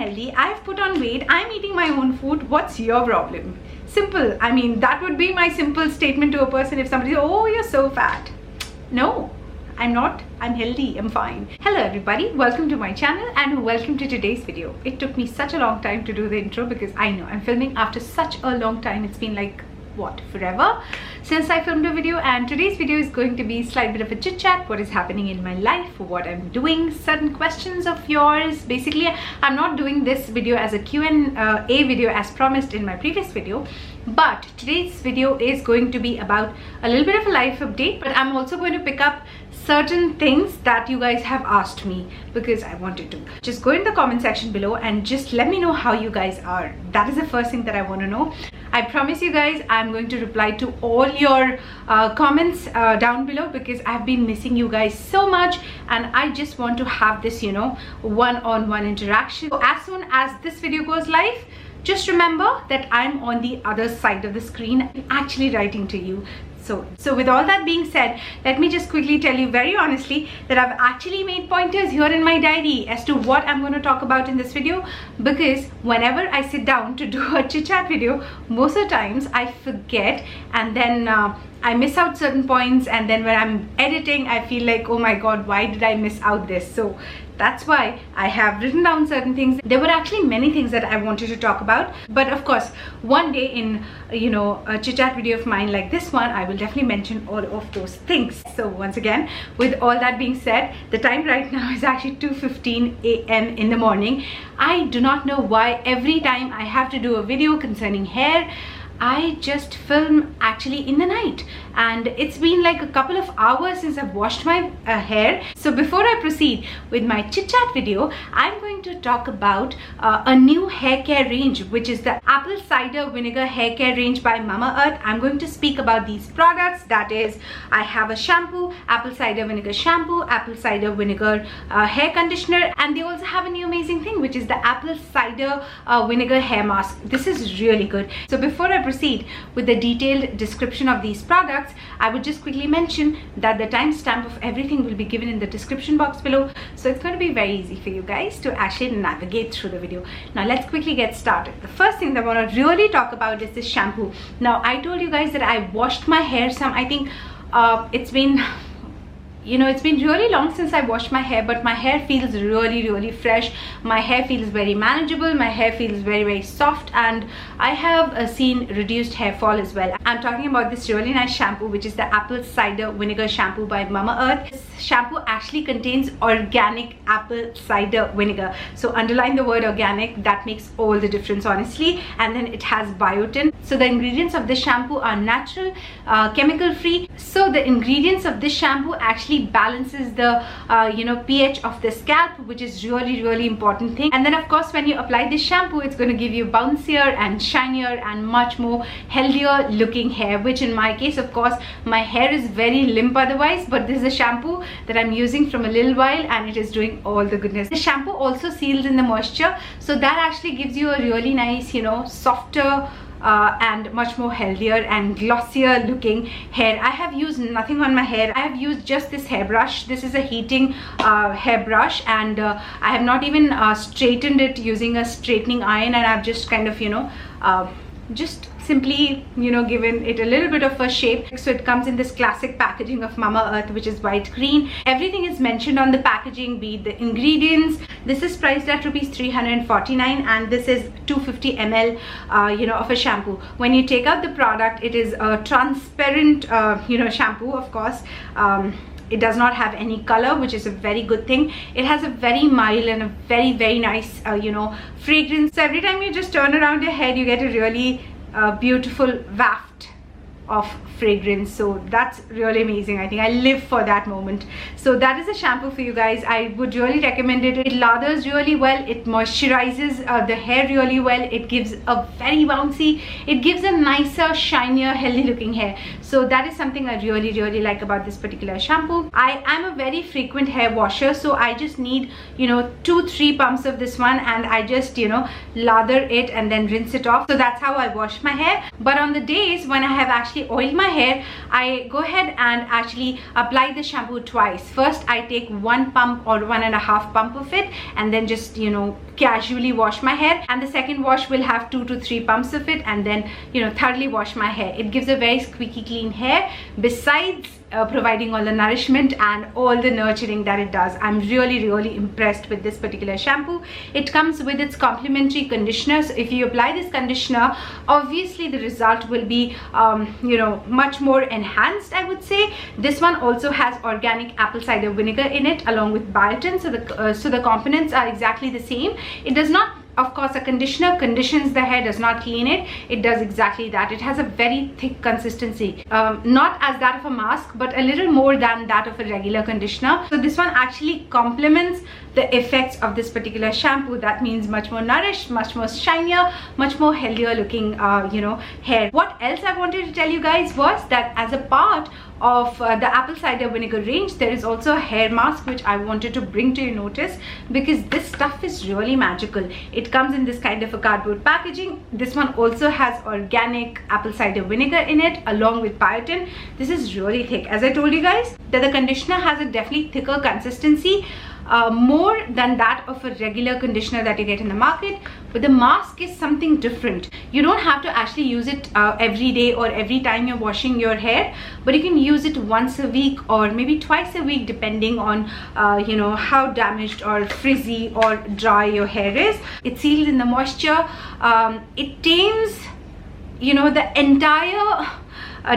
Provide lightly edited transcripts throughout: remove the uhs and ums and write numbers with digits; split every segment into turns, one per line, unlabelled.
healthy, I've put on weight, I'm eating my own food. What's your problem? Simple. I mean, that would be my simple statement to a person if somebody says, oh, you're so fat. No, I'm not. I'm healthy. I'm fine. Hello everybody. Welcome to my channel and welcome to today's video. It took me such a long time to do the intro because I know I'm filming after such a long time. It's been like, what, forever since I filmed a video, and today's video is going to be a slight bit of a chit chat, what is happening in my life, what I'm doing, certain questions of yours. Basically, I'm not doing this video as a Q&A video as promised in my previous video, but today's video is going to be about a little bit of a life update, but I'm also going to pick up certain things that you guys have asked me because I wanted to. Just go in the comment section below and just let me know how you guys are. That is the first thing that I want to know. I promise you guys I'm going to reply to all your comments down below because I've been missing you guys so much and I just want to have this, you know, one-on-one interaction. So as soon as this video goes live, just remember that I'm on the other side of the screen actually writing to you. So with all that being said, let me just quickly tell you very honestly that I've actually made pointers here in my diary as to what I'm going to talk about in this video, because whenever I sit down to do a chit chat video, most of the times I forget and then I miss out certain points, and then when I'm editing I feel like, oh my god, why did I miss out this? So that's why I have written down certain things. There were actually many things that I wanted to talk about, but of course one day in, you know, a chit chat video of mine like this one, I will definitely mention all of those things. So once again, with all that being said, the time right now is actually 2:15 a.m. in the morning. I do not know why every time I have to do a video concerning hair, I just film actually in the night, and it's been like a couple of hours since I've washed my hair. So before I proceed with my chit chat video, I'm going to talk about a new hair care range, which is the apple cider vinegar hair care range by Mama Earth. I'm going to speak about these products. That is, I have a shampoo, apple cider vinegar shampoo, apple cider vinegar hair conditioner, and they also have a new amazing thing, which is the apple cider vinegar hair mask. This is really good. So before I proceed with the detailed description of these products, I would just quickly mention that the timestamp of everything will be given in the description box below, so it's going to be very easy for you guys to actually navigate through the video. Now let's quickly get started. The first thing that I want to really talk about is this shampoo. Now I told you guys that I washed my hair I think it's been, you know, it's been really long since I washed my hair, but my hair feels really fresh. My hair feels very manageable. My hair feels very soft, and I have seen reduced hair fall as well. I'm talking about this really nice shampoo, which is the apple cider vinegar shampoo by Mama Earth. This shampoo actually contains organic apple cider vinegar. So underline the word organic. That makes all the difference, honestly. And then it has biotin. So the ingredients of this shampoo are natural, chemical free. So the ingredients of this shampoo actually balances the you know, pH of the scalp, which is really important thing. And then of course when you apply this shampoo, it's going to give you bouncier and shinier and much more healthier looking hair, which in my case, of course, my hair is very limp otherwise, but this is a shampoo that I'm using from a little while and it is doing all the goodness. The shampoo also seals in the moisture, so that actually gives you a really nice, you know, softer and much more healthier and glossier looking hair. I have used nothing on my hair. I have used just this hairbrush. This is a heating hairbrush, and I have not even straightened it using a straightening iron, and I've just kind of, you know, just simply, you know, given it a little bit of a shape. So it comes in this classic packaging of Mama Earth, which is white green. Everything is mentioned on the packaging, be it the ingredients. This is priced at rupees 349 and this is 250 ml you know, of a shampoo. When you take out the product, it is a transparent you know, shampoo. Of course, it does not have any color, which is a very good thing. It has a very mild and a very nice you know, fragrance. So every time you just turn around your head, you get a really beautiful waft of fragrance. So that's really amazing. I think I live for that moment. So that is a shampoo for you guys. I would really recommend it. It lathers really well, it moisturizes the hair really well, it gives a very bouncy, it gives a nicer, shinier, healthy looking hair. So that is something I really like about this particular shampoo. I am a very frequent hair washer, so I just need, you know, 2-3 pumps of this one, and I just, you know, lather it and then rinse it off. So that's how I wash my hair. But on the days when I have actually oiled my hair, I go ahead and actually apply the shampoo twice. First I take 1 pump or 1.5 pump of it, and then just, you know, casually wash my hair, and the second wash will have 2 to 3 pumps of it, and then thoroughly wash my hair. It gives a very squeaky clean hair, besides providing all the nourishment and all the nurturing that it does. I'm really impressed with this particular shampoo. It comes with its complimentary conditioner, so if you apply this conditioner, obviously the result will be much more enhanced, I would say. This one also has organic apple cider vinegar in it along with biotin, so the components are exactly the same. It does not, of course, a conditioner conditions the hair, does not clean it. It does exactly that. It has a very thick consistency, not as that of a mask, but a little more than that of a regular conditioner. So this one actually complements the effects of this particular shampoo. That means much more nourished, much more shinier, much more healthier looking hair. What else I wanted to tell you guys was that as a part of the apple cider vinegar range, there is also a hair mask which I wanted to bring to your notice, because this stuff is really magical. It comes in this kind of a cardboard packaging. This one also has organic apple cider vinegar in it along with biotin. This is really thick. As I told you guys, that the conditioner has a definitely thicker consistency, more than that of a regular conditioner that you get in the market, but the mask is something different. You don't have to actually use it every day or every time you're washing your hair, but you can use it once a week or maybe twice a week, depending on how damaged or frizzy or dry your hair is. It seals in the moisture. It tames the entire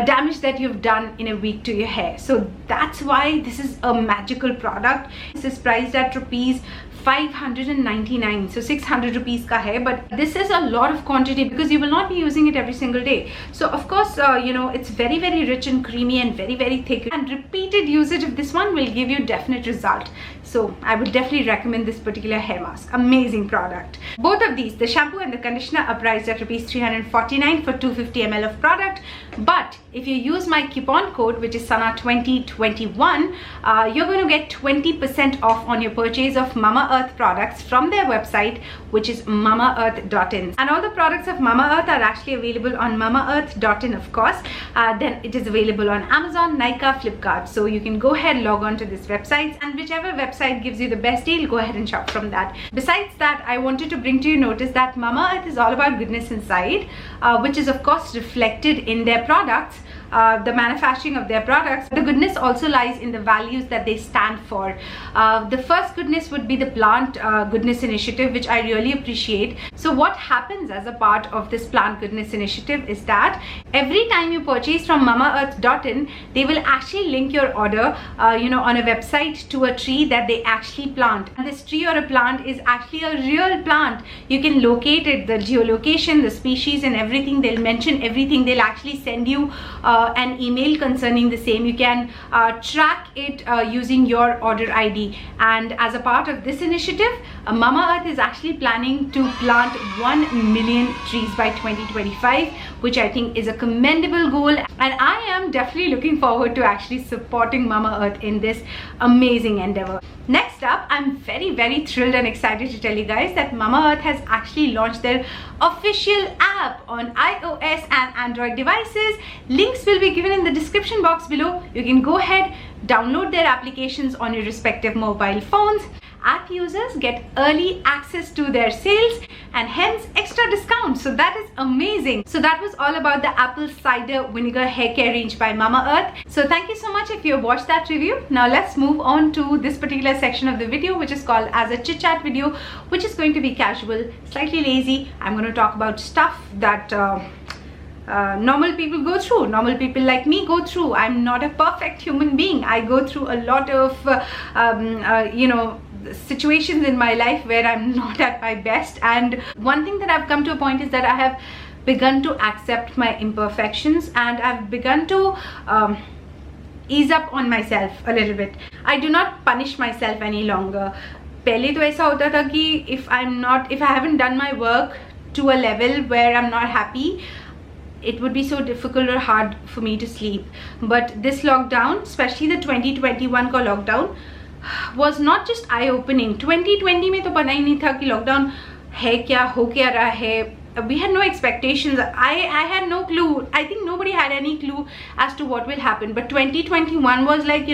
damage that you've done in a week to your hair. So that's why this is a magical product. This is priced at rupees 599, so 600 rupees ka hai, but this is a lot of quantity because you will not be using it every single day. So of course it's very rich and creamy and very thick, and repeated usage of this one will give you definite result. So I would definitely recommend this particular hair mask. Amazing product. Both of these, the shampoo and the conditioner, are priced at rupees 349 for 250 ml of product. But if you use my coupon code, which is Sana2021, you're going to get 20% off on your purchase of Mamaearth products from their website, which is mamaearth.in. And all the products of Mamaearth are actually available on mamaearth.in, of course. Then it is available on Amazon, Nykaa, Flipkart. So you can go ahead, log on to this website, and whichever website gives you the best deal, go ahead and shop from that. Besides that, I wanted to bring to you notice that Mamaearth is all about goodness inside, which is of course reflected in their products. The manufacturing of their products. The goodness also lies in the values that they stand for. The first goodness would be the plant goodness initiative, which I really appreciate. So what happens as a part of this plant goodness initiative is that every time you purchase from mamaearth.in, they will actually link your order on a website to a tree that they actually plant, and this tree or a plant is actually a real plant. You can locate it, the geolocation, the species and everything. They'll mention everything. They'll actually send you an email concerning the same. You can track it using your order ID. And as a part of this initiative, Mamaearth is actually planning to plant 1 million trees by 2025, which I think is a commendable goal, and I am definitely looking forward to actually supporting Mamaearth in this amazing endeavor. Next up, I'm very thrilled and excited to tell you guys that Mamaearth has actually launched their official app on iOS and Android devices. Links will be given in the description box below. You can go ahead, download their applications on your respective mobile phones. App users get early access to their sales and hence extra discounts. So that is amazing. So that was all about the apple cider vinegar hair care range by Mamaearth. So thank you so much if you have watched that review. Now let's move on to this particular section of the video, which is called as a chit chat video, which is going to be casual, slightly lazy. I'm going to talk about stuff that normal people go through, normal people like me go through. I'm not a perfect human being. I go through a lot of situations in my life where I'm not at my best, and one thing that I've come to a point is that I have begun to accept my imperfections, and I've begun to ease up on myself a little bit. I do not punish myself any longer. पहले तो ऐसा होता था कि if I haven't done my work to a level where I'm not happy, it would be so difficult or hard for me to sleep. But this lockdown, especially the 2021 का lockdown, was not just eye-opening. 2020 में तो पता ही नहीं था कि lockdown है क्या, हो क्या रहा है. We had no expectations. I had no clue. I think nobody had any clue as to what will happen. But 2021 was like,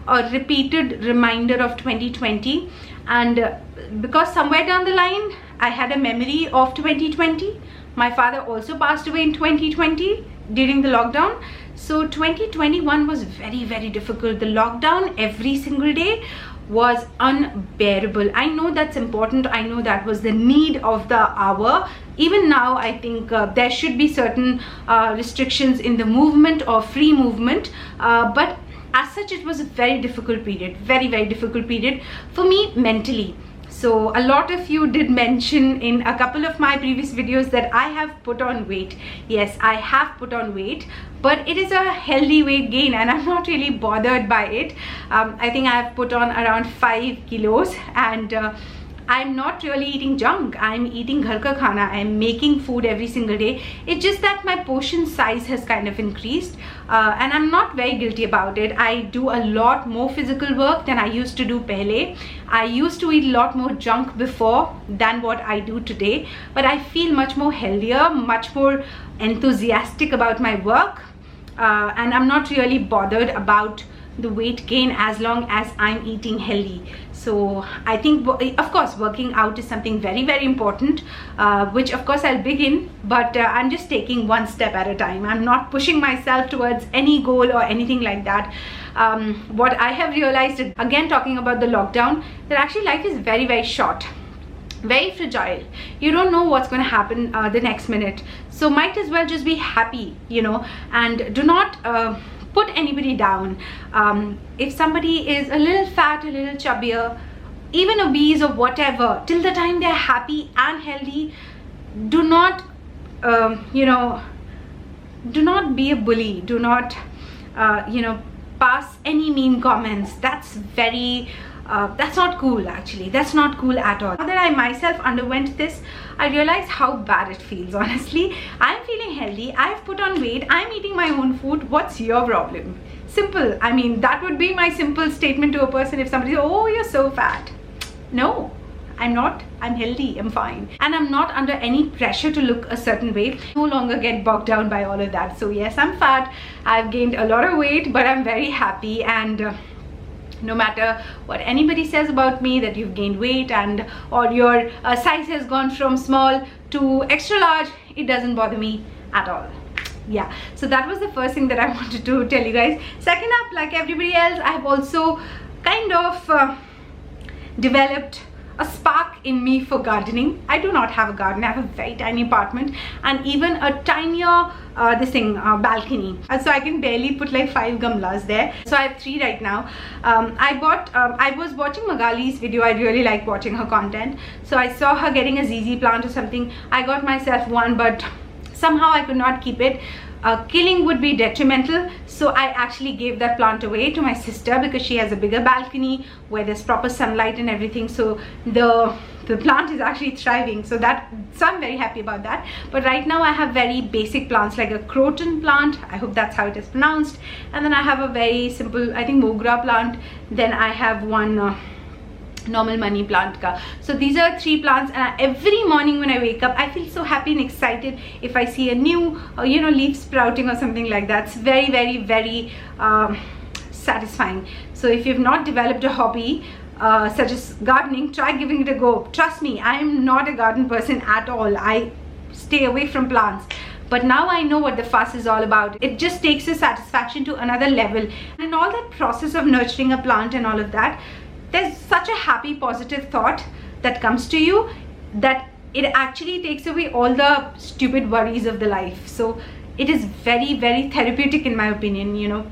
a repeated reminder of 2020. And because somewhere down the line I had a memory of 2020. My father also passed away in 2020 during the lockdown. So 2021 was very, very difficult. The lockdown every single day was unbearable. I know that's important. I know that was the need of the hour. Even now, I think there should be certain restrictions in the movement or free movement. But as such, it was a very difficult period. Very, very difficult period for me mentally. So a lot of you did mention in a couple of my previous videos that I have put on weight. Yes, I have put on weight, but it is a healthy weight gain and I'm not really bothered by it. I think I have put on around 5 kilos and I'm not really eating junk. I'm eating ghar ka khana. I'm making food every single day. It's just that my portion size has kind of increased and I'm not very guilty about it. I do a lot more physical work than I used to do pehle. I used to eat a lot more junk before than what I do today, but I feel much more healthier, much more enthusiastic about my work, and I'm not really bothered about the weight gain as long as I'm eating healthy. So I think, of course, working out is something very, very important, which of course I'll begin, but I'm just taking one step at a time. I'm not pushing myself towards any goal or anything like that. What I have realized, again talking about the lockdown, that actually life is very, very short, very fragile. You don't know what's going to happen the next minute, so might as well just be happy, you know, and do not put anybody down. If somebody is a little fat, a little chubbier, even obese or whatever, till the time they're happy and healthy, do not you know, do not be a bully. Do not you know, pass any mean comments. That's very that's not cool. Actually, that's not cool at all. Now that I myself underwent this, I realized how bad it feels. Honestly, I'm feeling healthy, I've put on weight, I'm eating my own food. What's your problem? Simple. I mean, that would be my simple statement to a person if somebody says, oh, you're so fat. No, I'm not. I'm healthy, I'm fine, and I'm not under any pressure to look a certain way. No longer get bogged down by all of that. So yes, I'm fat, I've gained a lot of weight, but I'm very happy. And no matter what anybody says about me, that you've gained weight and or your size has gone from small to extra large, it doesn't bother me at all. Yeah, so that was the first thing that I wanted to tell you guys. Second up, like everybody else, I have also kind of developed a spark in me for gardening. I do not have a garden. I have a very tiny apartment and even a tinier balcony, so I can barely put like 5 gamlas there. So I have 3 right now. I was watching Magali's video. I really like watching her content, so I saw her getting a ZZ plant or something. I got myself one, but somehow I could not keep it. Killing would be detrimental, so I actually gave that plant away to my sister because she has a bigger balcony where there's proper sunlight and everything. So the plant is actually thriving, so I'm very happy about that. But right now I have very basic plants like a croton plant, I hope that's how it is pronounced, and then I have a very simple, I think, mogra plant. Then I have one normal money plant ka. So these are 3 plants, and every morning when I wake up I feel so happy and excited if I see a new you know, leaf sprouting or something like that. It's very, very, very satisfying. So if you've not developed a hobby such as gardening, try giving it a go. Trust me, I am not a garden person at all. I stay away from plants, but now I know what the fuss is all about. It just takes the satisfaction to another level, and in all that process of nurturing a plant and all of that, there's such a happy, positive thought that comes to you that it actually takes away all the stupid worries of the life. So it is very, very therapeutic in my opinion, you know,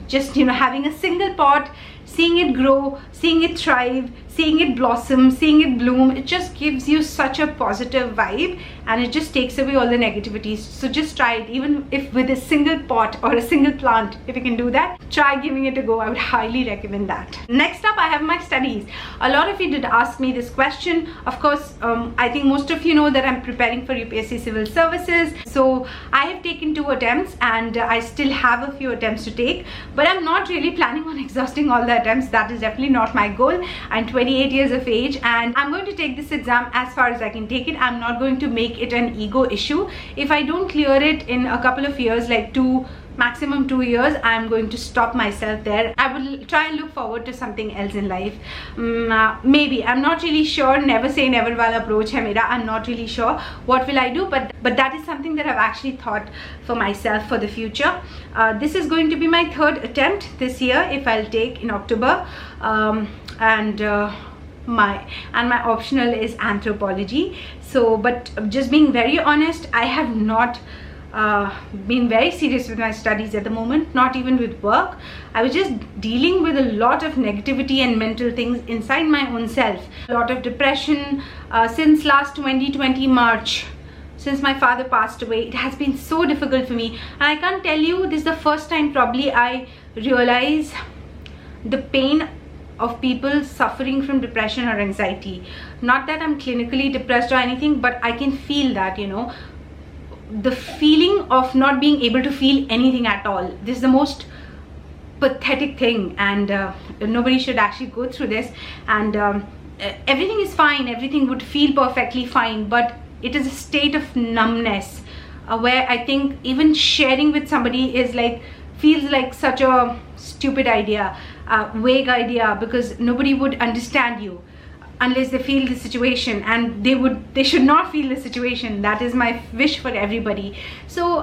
just, you know, having a single pot, seeing it grow, seeing it thrive, seeing it blossom, seeing it bloom. It just gives you such a positive vibe, and it just takes away all the negativities. So just try it, even if with a single pot or a single plant. If you can do that, try giving it a go. I would highly recommend that. Next up, I have my studies. A lot of you did ask me this question. Of course, I think most of you know that I'm preparing for UPSC Civil Services. So I have taken 2 attempts and I still have a few attempts to take, but I'm not really planning on exhausting all the attempts. That is definitely not my goal. I'm 28 years of age and I'm going to take this exam as far as I can take it. I'm not going to make it an ego issue. If I don't clear it in a couple of years, like 2 maximum 2 years, I'm going to stop myself there. I will try and look forward to something else in life. Maybe, I'm not really sure. Never say never wala approach hai mera. I'm not really sure what will I do, but that is something that I've actually thought for myself for the future. This is going to be my 3rd attempt this year, if I'll take in October. My optional is anthropology. So, but just being very honest, I have not been very serious with my studies at the moment, not even with work. I was just dealing with a lot of negativity and mental things inside my own self. A lot of depression since last 2020 March. Since my father passed away, it has been so difficult for me. And I can't tell you, this is the first time probably I realize the pain of people suffering from depression or anxiety. Not that I'm clinically depressed or anything, but I can feel that, you know, the feeling of not being able to feel anything at all. This is the most pathetic thing, and nobody should actually go through this. And everything is fine, everything would feel perfectly fine, but it is a state of numbness where I think even sharing with somebody is like, feels like such a stupid idea, vague idea, because nobody would understand you unless they feel the situation, and they should not feel the situation. That is my wish for everybody. So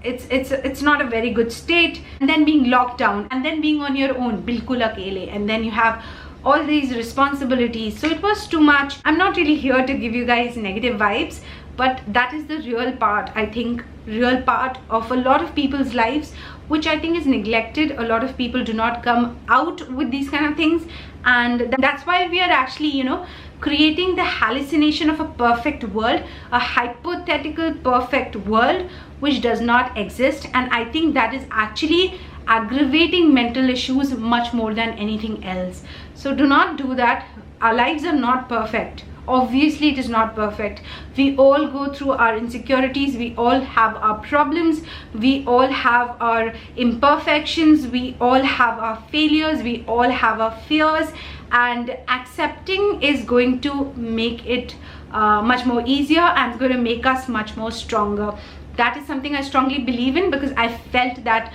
it's not a very good state. And then being locked down, and then being on your own, bilkul akele, and then you have all these responsibilities. So it was too much. I'm not really here to give you guys negative vibes, but that is the real part, I think, real part of a lot of people's lives, which I think is neglected. A lot of people do not come out with these kind of things, and that's why we are actually, you know, creating the hallucination of a perfect world, a hypothetical perfect world which does not exist. And I think that is actually aggravating mental issues much more than anything else. So do not do that. Our lives are not perfect. Obviously it is not perfect. We all go through our insecurities, we all have our problems, we all have our imperfections, we all have our failures, we all have our fears, and accepting is going to make it much more easier, and it's going to make us much more stronger. That is something I strongly believe in, because I felt that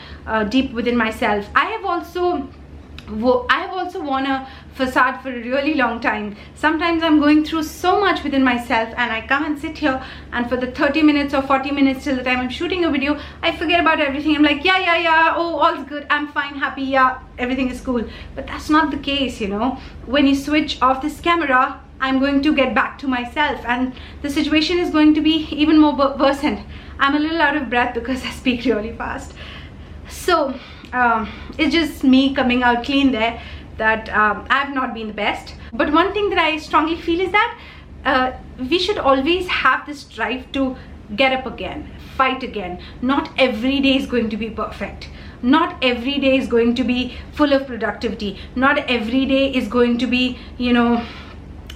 deep within myself. I have also worn a facade for a really long time. Sometimes I'm going through so much within myself, and I come and sit here, and for the 30 minutes or 40 minutes till the time I'm shooting a video, I forget about everything. I'm like, yeah, oh, all's good, I'm fine, happy, yeah, everything is cool. But that's not the case, you know. When you switch off this camera, I'm going to get back to myself, and the situation is going to be even more worsened. I'm a little out of breath because I speak really fast. So it's just me coming out clean there, that I've not been the best. But one thing that I strongly feel is that we should always have this drive to get up again, fight again. Not every day is going to be perfect. Not every day is going to be full of productivity. Not every day is going to be, you know,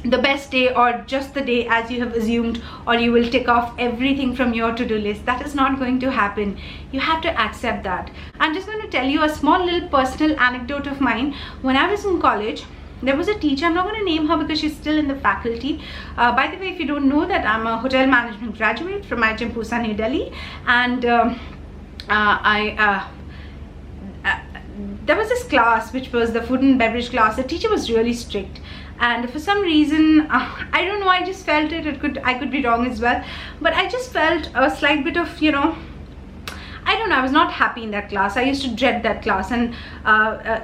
the best day, or just the day as you have assumed, or you will tick off everything from your to-do list. That is not going to happen. You have to accept that. I'm just going to tell you a small little personal anecdote of mine. When I was in college, there was a teacher, I'm not going to name her because she's still in the faculty. By the way, if you don't know that, I'm a hotel management graduate from IIM Pusa, New Delhi, and there was this class which was the food and beverage class. The teacher was really strict, and for some reason, I don't know, I just felt it. I could be wrong as well, but I just felt a slight bit of, you know, I don't know, I was not happy in that class. I used to dread that class, and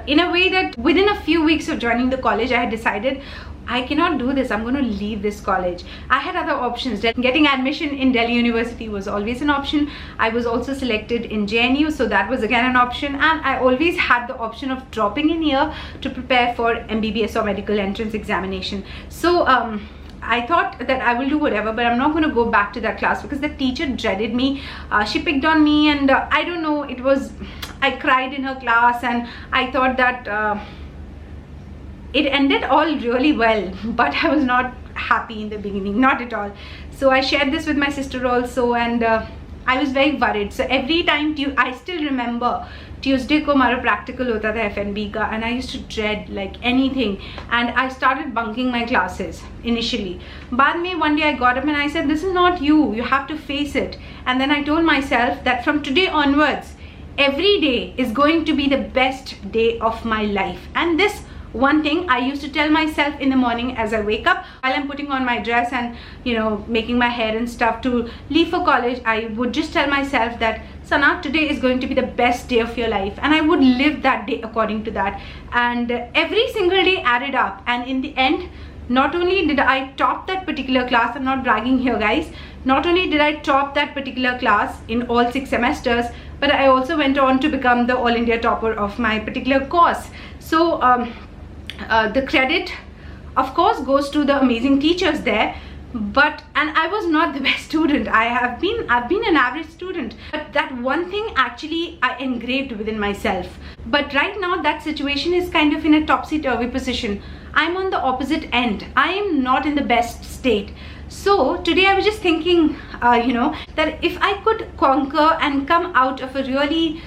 in a way that within a few weeks of joining the college, I had decided I cannot do this. I'm going to leave this college. I had other options. Getting admission in Delhi University was always an option. I was also selected in JNU, so that was again an option. And I always had the option of dropping in here to prepare for MBBS or medical entrance examination. So I thought that I will do whatever, but I'm not going to go back to that class because the teacher dreaded me. She picked on me, and I don't know, I cried in her class, and I thought that it ended all really well, but I was not happy in the beginning, not at all. So I shared this with my sister also, and I was very worried. So every time, I still remember Tuesday ko mara practical hota tha FNB ka, and I used to dread like anything, and I started bunking my classes initially. Baad mein one day I got up and I said, this is not you have to face it. And then I told myself that from today onwards, every day is going to be the best day of my life. And this one thing I used to tell myself in the morning as I wake up, while I'm putting on my dress and, you know, making my hair and stuff to leave for college, I would just tell myself that, Sana, today is going to be the best day of your life. And I would live that day according to that. And every single day added up. And in the end, not only did I top that particular class, I'm not bragging here guys, not only did I top that particular class in all 6 semesters, but I also went on to become the All India topper of my particular course. So the credit of course goes to the amazing teachers there, and I was not the best student. I've been an average student, but that one thing actually I engraved within myself. But right now that situation is kind of in a topsy-turvy position. I'm on the opposite end. I am not in the best state. So today I was just thinking, you know, that if I could conquer and come out of a really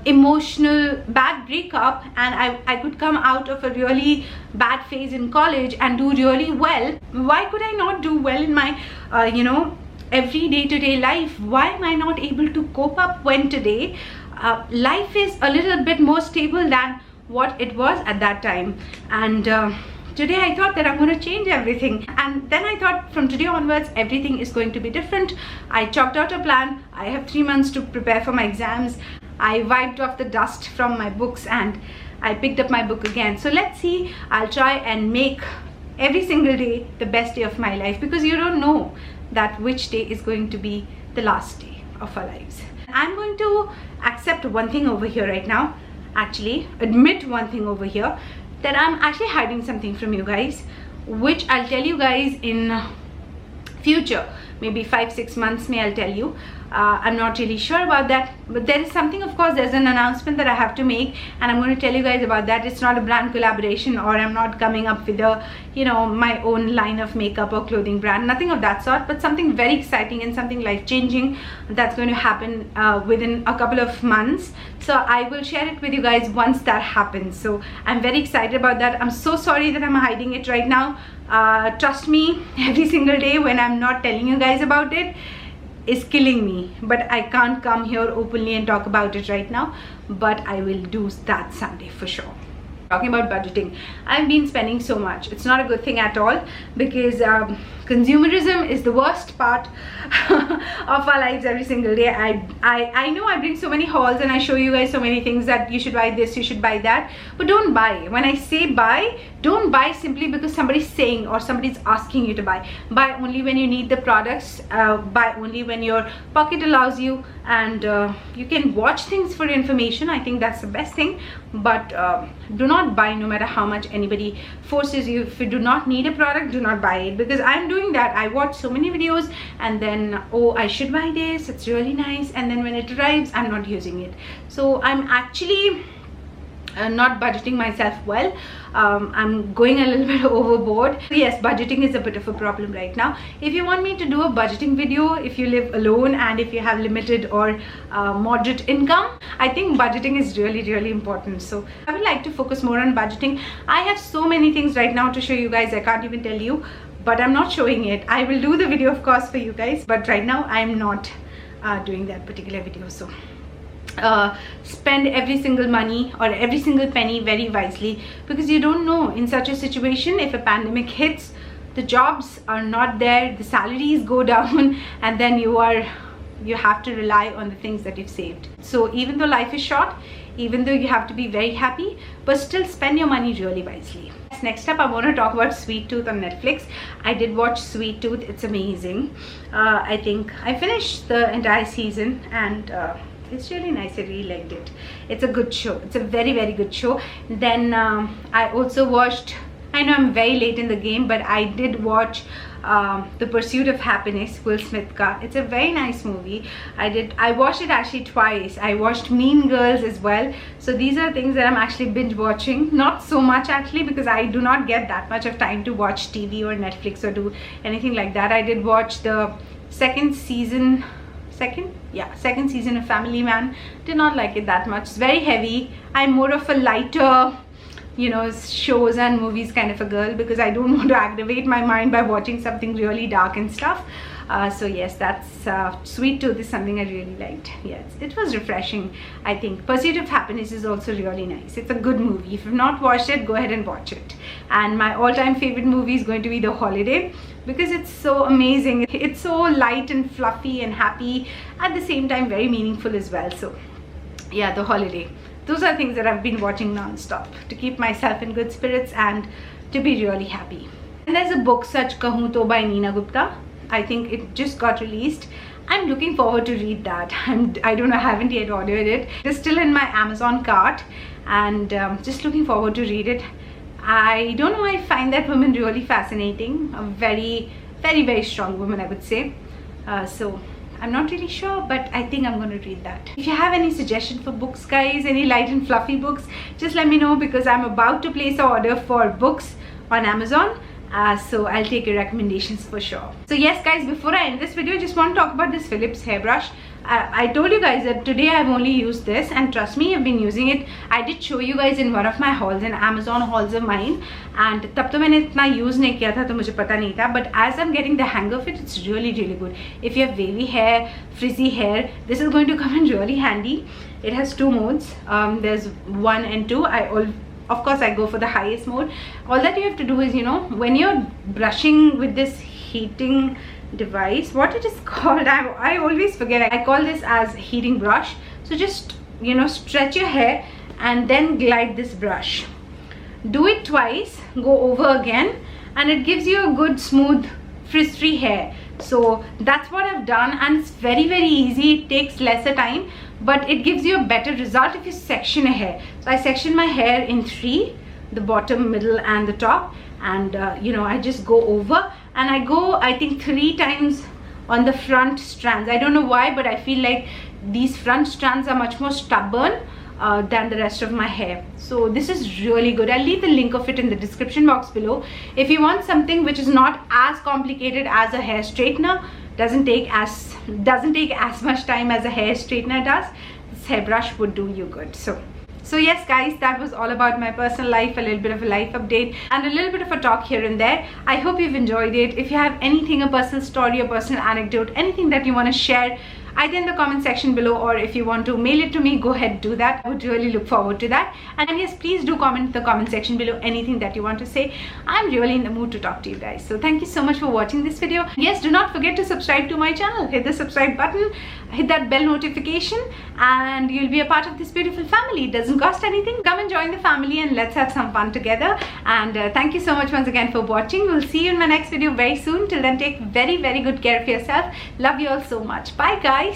emotional bad breakup, and I could come out of a really bad phase in college and do really well, why could I not do well in my you know, every day-to-day life? Why am I not able to cope up when today life is a little bit more stable than what it was at that time? And today I thought that I'm going to change everything, and then I thought from today onwards everything is going to be different. I chalked out a plan. I have 3 months to prepare for my exams. I wiped off the dust from my books and I picked up my book again. So let's see, I'll try and make every single day the best day of my life, because you don't know that which day is going to be the last day of our lives. I'm going to accept one thing over here right now, actually admit one thing over here, that I'm actually hiding something from you guys, which I'll tell you guys in future. Maybe 5-6 months I'll tell you. I'm not really sure about that, but there is something, of course, there's an announcement that I have to make, and I'm going to tell you guys about that. It's not a brand collaboration, or I'm not coming up with a, you know, my own line of makeup or clothing brand, nothing of that sort, but something very exciting and something life-changing that's going to happen within a couple of months. So I will share it with you guys once that happens. So I'm very excited about that. I'm so sorry that I'm hiding it right now. Trust me, every single day when I'm not telling you guys about it is killing me, but I can't come here openly and talk about it right now, but I will do that someday for sure. Talking about budgeting, I've been spending so much. It's not a good thing at all, because consumerism is the worst part of our lives every single day. I know I bring so many hauls and I show you guys so many things that you should buy this, you should buy that, but don't buy. When I say buy, don't buy simply because somebody's saying or somebody's asking you to buy. Buy only when you need the products, buy only when your pocket allows you, and you can watch things for information. I think that's the best thing, but do not buy no matter how much anybody forces you. If you do not need a product, do not buy it, because I'm doing that. I watch so many videos and then, oh, I should buy this, it's really nice, and then when it arrives I'm not using it. So I'm actually not budgeting myself well. I'm going a little bit overboard. Yes, budgeting is a bit of a problem right now. If you want me to do a budgeting video, if you live alone and if you have limited or moderate income, I think budgeting is really important. So I would like to focus more on budgeting. I have so many things right now to show you guys, I can't even tell you, but I'm not showing it. I will do the video of course for you guys, but right now I'm not doing that particular video. So spend every single money or every single penny very wisely, because you don't know in such a situation, if a pandemic hits, the jobs are not there, the salaries go down, and then you have to rely on the things that you've saved. So even though life is short, even though you have to be very happy, but still spend your money really wisely. Next up, I want to talk about Sweet Tooth on Netflix. I did watch Sweet Tooth. It's amazing. I think I finished the entire season, and it's really nice. I really liked it. It's a good show. It's a very good show. Then I also watched, I know I'm very late in the game, but I did watch The Pursuit of Happiness, Will Smith ka. It's a very nice movie. I watched it actually twice. I watched Mean Girls as well. So these are things that I'm actually binge watching. Not so much actually, because I do not get that much of time to watch TV or Netflix or do anything like that. I did watch the second season of Family Man. Did not like it that much. It's very heavy. I'm more of a lighter you know, shows and movies kind of a girl, because I don't want to aggravate my mind by watching something really dark and stuff. So yes, that's Sweet Tooth is something I really liked. Yes, it was refreshing. I think Pursuit of Happiness is also really nice. It's a good movie. If you've not watched it, go ahead and watch it. And my all-time favorite movie is going to be The Holiday, because it's so amazing. It's so light and fluffy and happy, at the same time very meaningful as well. So yeah, The Holiday. Those are things that I've been watching non-stop to keep myself in good spirits and to be really happy. And there's a book, Sach Kahun To by Neena Gupta. I think it just got released. I'm looking forward to read that. I don't know, I haven't yet ordered it. It's still in my Amazon cart, and just looking forward to read it. I don't know, I find that woman really fascinating. A very, very, very strong woman, I would say. So I'm not really sure, but I think I'm going to read that. If you have any suggestion for books, guys, any light and fluffy books, just let me know, because I'm about to place an order for books on Amazon. So I'll take your recommendations for sure. So yes guys, before I end this video, I just want to talk about this Philips hairbrush. I told you guys that today I've only used this, and trust me, I've been using it. I did show you guys in one of my hauls, in Amazon hauls of mine, and तब तो मैंने इतना use नहीं किया था, तो मुझे पता नहीं था. But as I'm getting the hang of it, it's really, really good. If you have wavy hair, frizzy hair, this is going to come in really handy. It has two modes. There's 1 and 2. Of course, I go for the highest mode. All that you have to do is, you know, when you're brushing with this heating device, what it is called, I always forget. I call this as heating brush. So just, you know, stretch your hair and then glide this brush. Do it twice, go over again, and it gives you a good smooth frizz-free hair. So that's what I've done, and it's very, very easy. It takes lesser time, but it gives you a better result if you section a hair. So I section my hair in 3, the bottom, middle and the top, and you know, I just go over, and I go, I think 3 times on the front strands. I don't know why, but I feel like these front strands are much more stubborn than the rest of my hair. So this is really good. I'll leave the link of it in the description box below. If you want something which is not as complicated as a hair straightener, doesn't take as much time as a hair straightener does, this hairbrush would do you good. So yes guys, that was all about my personal life, a little bit of a life update and a little bit of a talk here and there. I hope you've enjoyed it. If you have anything, a personal story, a personal anecdote, anything that you want to share, either in the comment section below, or if you want to mail it to me, go ahead, do that. I would really look forward to that. And yes, please do comment in the comment section below anything that you want to say. I'm really in the mood to talk to you guys. So thank you so much for watching this video. Yes, do not forget to subscribe to my channel. Hit the subscribe button, hit that bell notification, and you'll be a part of this beautiful family. It doesn't cost anything. Come and join the family and let's have some fun together. And thank you so much once again for watching. We'll see you in my next video very soon. Till then, take very, very good care of yourself. Love you all so much. Bye guys.